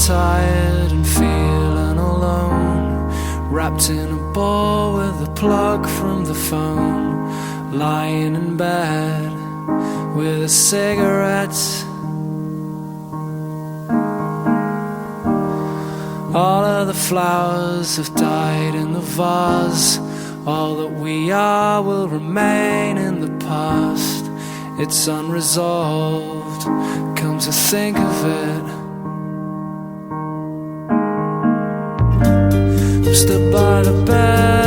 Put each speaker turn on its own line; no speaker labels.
tired and feeling alone, wrapped in a ball with a plug from the phone, lying in bed with a cigarette. All of the flowers have died in the vase. All that we are will remain in the past. It's unresolved, come to think of it. I'm stood by the bed